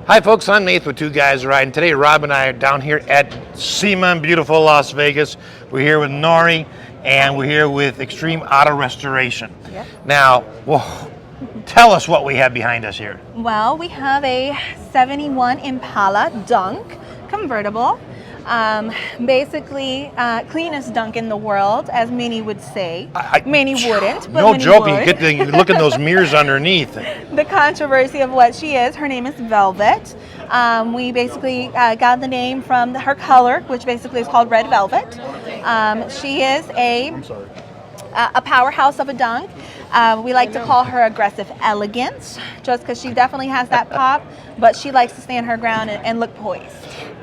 Hi folks, I'm Nate with Two Guys Riding. Today Rob and I are down here at SEMA in beautiful Las Vegas. We're here with Nori and we're here with Extreme Auto Restoration. Yep. Now, tell us what we have behind us here. Well, we have a 71 Impala Donk convertible. Basically, cleanest Donk in the world, as many would say. Many wouldn't, but no many joking. would. You look in those mirrors underneath. The controversy of what she is, her name is Velvet. We basically got the name from her color, which basically is called red velvet. She is a powerhouse of a Donk. We like to call her aggressive elegance, just because she definitely has that pop, but she likes to stand her ground and look poised.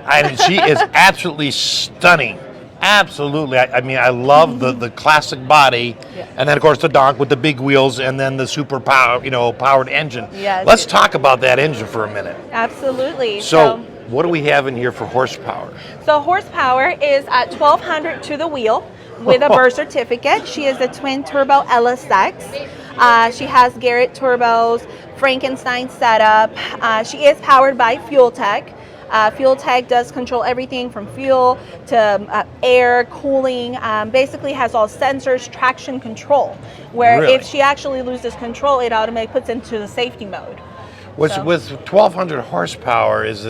I mean, she is absolutely stunning. Absolutely. I mean, I love the classic body, and then of course the Donk with the big wheels, and then the super powered engine. Yes. Let's talk about that engine for a minute. Absolutely. So what do we have in here for horsepower? So horsepower is at 1,200 to the wheel with a birth certificate. She is a twin turbo LSX. She has Garrett turbos, Frankenstein setup. She is powered by Fuel Tech. Fuel Tech does control everything from fuel to air, cooling, basically has all sensors, traction control, where Really? if she actually loses control, it automatically puts into the safety mode. With 1,200 horsepower is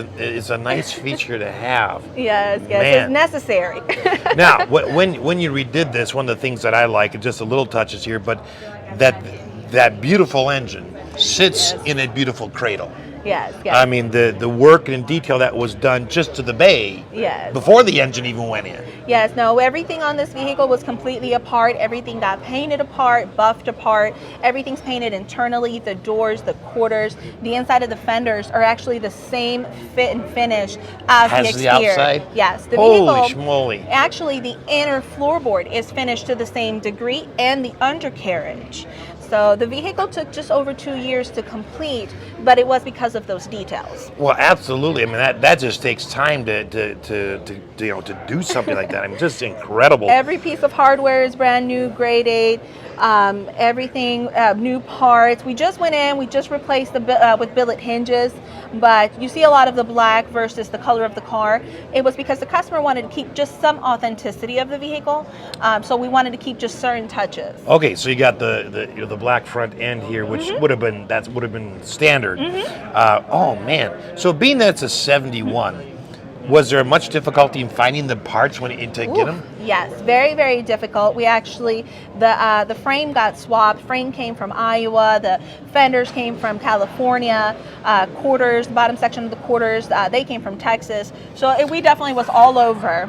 a nice feature to have. Yes, Man. it's necessary. Now, when you redid this, one of the things that I like, just a little touches here, but that beautiful engine sits in a beautiful cradle. Yes. I mean, the work and detail that was done just to the bay before the engine even went in. Yes, no, everything on this vehicle was completely apart. Everything got painted apart, buffed apart. Everything's painted internally. The doors, the quarters, the inside of the fenders are actually the same fit and finish as the exterior. Outside? Yes, the Holy vehicle. schmoly. Actually, the inner floorboard is finished to the same degree, and the undercarriage. So the vehicle took just over 2 years to complete, but it was because of those details. Well, absolutely. I mean, that just takes time to do something like that. I mean, just incredible. Every piece of hardware is brand new, grade 8. Everything, new parts. We just went in, we just replaced the with billet hinges, but you see a lot of the black versus the color of the car. It was because the customer wanted to keep just some authenticity of the vehicle, so we wanted to keep just certain touches. Okay, so you got the black front end here, which would have been standard. Oh man! So being that it's a 71. Was there much difficulty in finding the parts to get them? Yes, very, very difficult. We actually, the frame got swapped. Frame came from Iowa. The fenders came from California. Quarters, the bottom section of the quarters, they came from Texas. So we definitely was all over.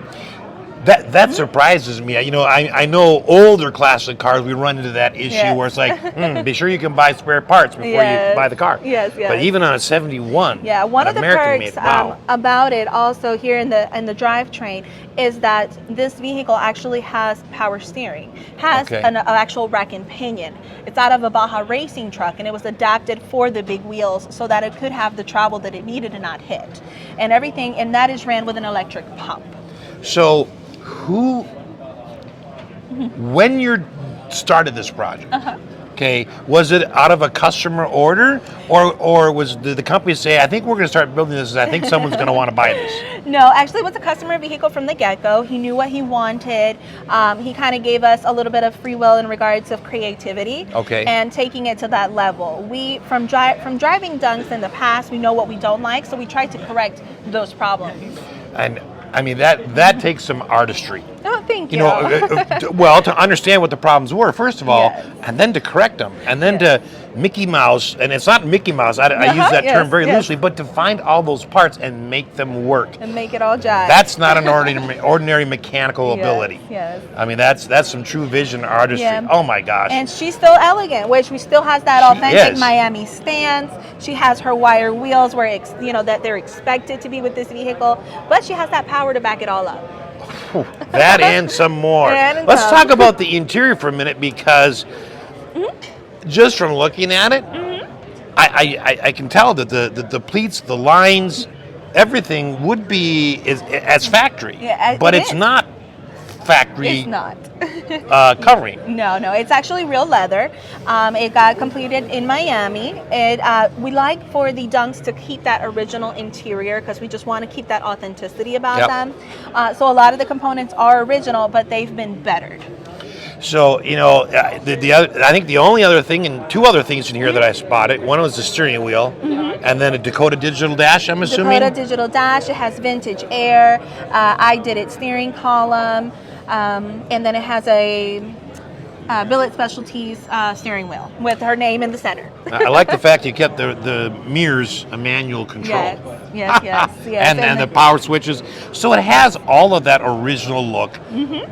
That surprises me. You know, I know older classic cars, we run into that issue where it's like, be sure you can buy spare parts before you buy the car. Yes. But even on a 71, one of the perks wow. about it also here in the drivetrain is that this vehicle actually has power steering, has an actual rack and pinion. It's out of a Baja racing truck, and it was adapted for the big wheels so that it could have the travel that it needed and not hit. And everything, and that is ran with an electric pump. So when you started this project, okay, was it out of a customer order, or did the company say, I think we're going to start building this, I think someone's going to want to buy this? No, actually it was a customer vehicle from the get-go. He knew what he wanted. He kind of gave us a little bit of free will in regards of creativity and taking it to that level. We, from driving Donks in the past, we know what we don't like, so we tried to correct those problems. And I mean, that takes some artistry. Oh, thank you. You know, well, to understand what the problems were, first of all, and then to correct them, and then to Mickey Mouse, and it's not Mickey Mouse, I use that term very loosely, but to find all those parts and make them work. And make it all jive. That's not an ordinary mechanical ability. Yes. I mean, that's some true vision artistry. Yeah. Oh my gosh. And she's still elegant, which she still has that authentic Miami stance. She has her wire wheels where that they're expected to be with this vehicle, but she has that power to back it all up. That and some more. Let's talk about the interior for a minute, because just from looking at it, I can tell that the pleats, the lines, everything would be as factory, but it's not factory It's not. covering. No, it's actually real leather. It got completed in Miami. We like for the Dunks to keep that original interior because we just want to keep that authenticity about them. So a lot of the components are original, but they've been bettered. So, you know, I think the only other thing, and two other things in here that I spotted. One was the steering wheel, and then a Dakota digital dash, I'm assuming? Dakota digital dash. It has vintage air. I did it steering column. And then it has a Billet Specialties steering wheel with her name in the center. I like the fact you kept the mirrors a manual control. Yes. and the power switches. So it has all of that original look,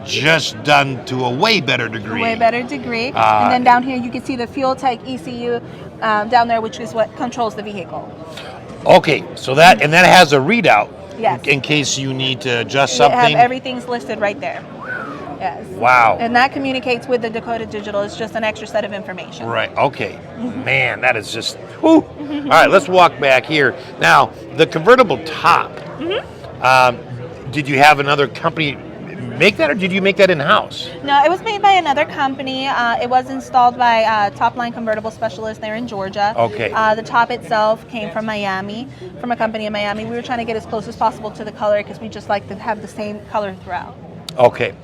just done to a way better degree. And then down here you can see the fuel tank ECU down there, which is what controls the vehicle. Okay, so that has a readout. Yes. In case you need to adjust something. Everything's listed right there. Yes. Wow. And that communicates with the Dakota Digital. It's just an extra set of information. Right. Okay. Man, that is just. Whew. All right, let's walk back here. Now, the convertible top. Did you have another company make that, or did you make that in-house? No, it was made by another company. It was installed by Top Line Convertible Specialist there in Georgia. Okay. The top itself came from Miami, from a company in Miami. We were trying to get as close as possible to the color because we just like to have the same color throughout. Okay.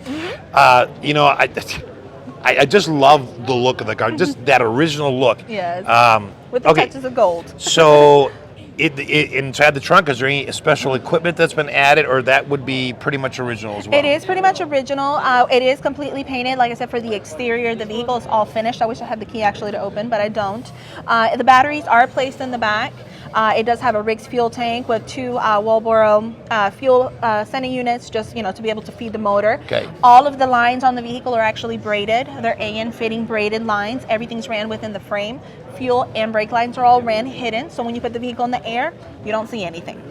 You know, I just love the look of the car, just that original look. Yes. With the touches of gold. So, inside the trunk, is there any special equipment that's been added, or that would be pretty much original as well? It is pretty much original. It is completely painted. Like I said, for the exterior, the vehicle is all finished. I wish I had the key actually to open, but I don't. The batteries are placed in the back. It does have a Riggs fuel tank with two Walboro fuel sending units, just to be able to feed the motor. Okay. All of the lines on the vehicle are actually braided. They're AN fitting braided lines. Everything's ran within the frame. Fuel and brake lines are all ran hidden, so when you put the vehicle in the air, you don't see anything.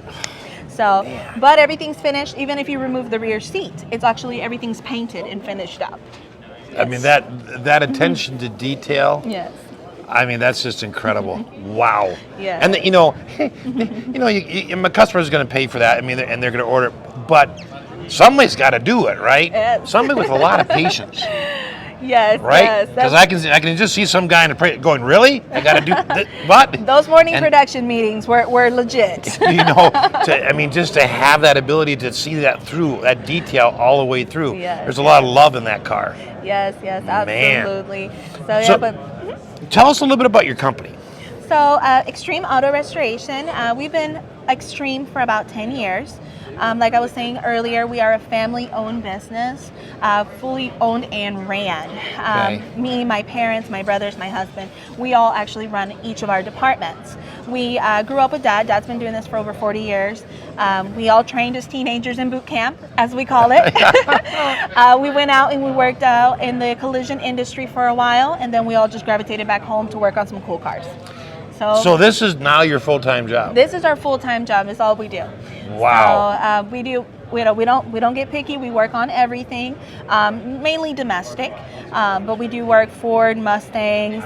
So, but everything's finished. Even if you remove the rear seat, it's actually everything's painted and finished up. Yes. I mean that attention to detail. Yes. I mean, that's just incredible. Wow. Yeah. And my customer is going to pay for that. I mean, and they're going to order, but somebody's got to do it, right? Yes. Somebody with a lot of patience. Yes. Right? Because I can just see some guy in a going, really? I got to do what? Those morning production meetings were legit. Just to have that ability to see that through, that detail all the way through. Yes. There's a lot of love in that car. Yes, absolutely. Man. So tell us a little bit about your company. So, Extreme Auto Restoration. We've been Extreme for about 10 years. Like I was saying earlier, we are a family-owned business, fully owned and ran. Me, my parents, my brothers, my husband, we all actually run each of our departments. We grew up with Dad. Dad's been doing this for over 40 years. We all trained as teenagers in boot camp, as we call it. We went out and we worked out in the collision industry for a while, and then we all just gravitated back home to work on some cool cars. So this is now your full-time job? This is our full-time job. It's all we do. Wow. So we don't get picky. We work on everything, mainly domestic, but we do work Ford, Mustangs,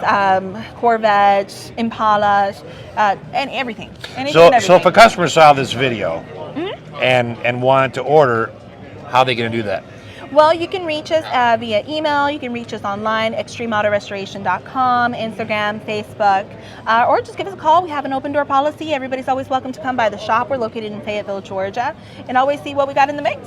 Corvettes, Impalas, and everything. So if a customer saw this video and wanted to order, how are they going to do that? Well, you can reach us via email. You can reach us online, extremeautorestoration.com, Instagram, Facebook, or just give us a call. We have an open door policy. Everybody's always welcome to come by the shop. We're located in Fayetteville, Georgia, and always see what we got in the mix.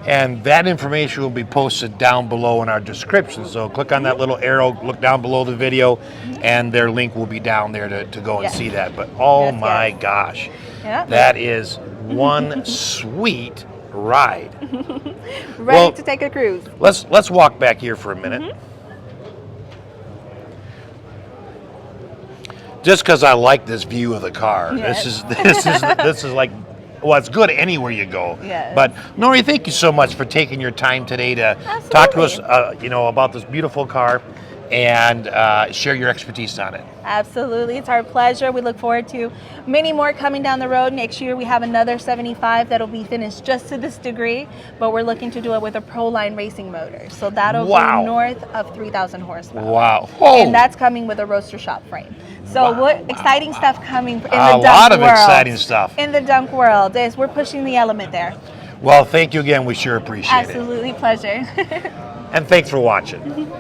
And that information will be posted down below in our description. So click on that little arrow, look down below the video, and their link will be down there to go and see that. But my gosh, that is one sweet ride. Ready to take a cruise. Let's walk back here for a minute. Just because I like this view of the car. Yes. This is like, well, it's good anywhere you go. Yes. But Nori, thank you so much for taking your time today to talk to us, about this beautiful car and share your expertise on it. Absolutely. It's our pleasure. We look forward to many more coming down the road. Next year we have another 75 that'll be finished just to this degree, but we're looking to do it with a Pro-Line racing motor. So that'll be north of 3,000 horsepower. Wow. And that's coming with a roadster shop frame. So exciting stuff coming in the Donk world. A lot of exciting stuff. In the Donk world is we're pushing the element there. Well, thank you again. We sure appreciate it. Absolutely pleasure. And thanks for watching.